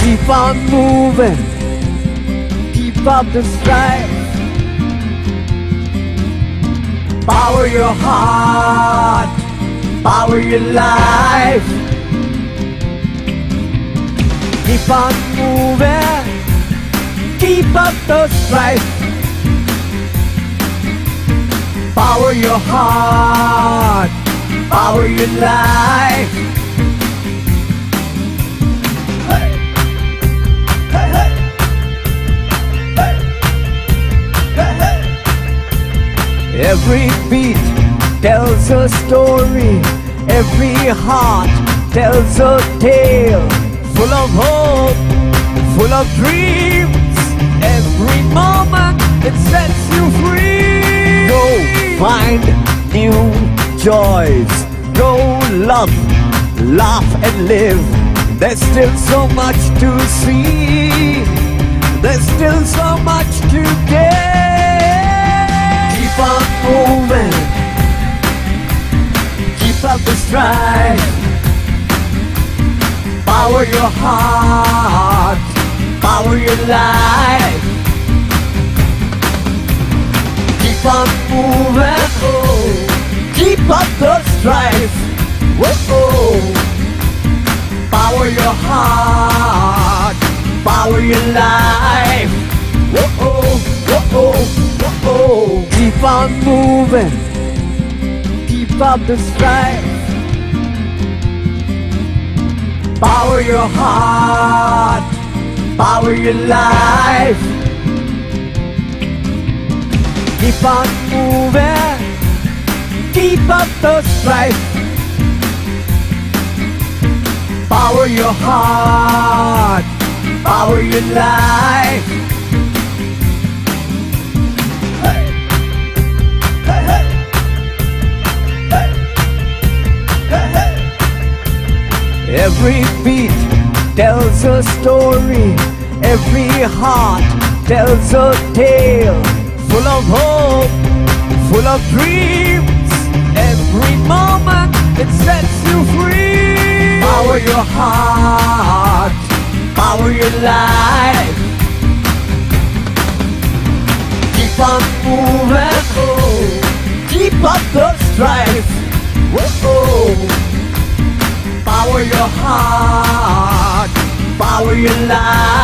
Keep on moving, keep up the strife. Power your heart, power your life. Keep on moving, keep up the strife. Power your heart, power your life. Hey, hey, hey, hey, hey, hey. Every beat tells a story, every heart tells a tale, full of hope, full of dreams. Every moment it sets you free. Go find new joys, go love, laugh and live. There's still so much to see, there's still so much to get. Keep on moving, keep up the strife. Power your heart, power your life. Keep on moving, oh, keep up the strife. Whoa, power your heart, power your life. Whoa, whoa, whoa. Keep on moving, keep up the strife. Power your heart, power your life. Keep on moving, keep up the strife. Power your heart, power your life. Hey, hey, hey, hey, hey, hey. Every beat tells a story, every heart tells a tale, full of hope, full of dreams. Every moment it sets you free. Power your heart, power your life. Keep on moving, oh, keep up the strife. Whoa, power your heart, power your life.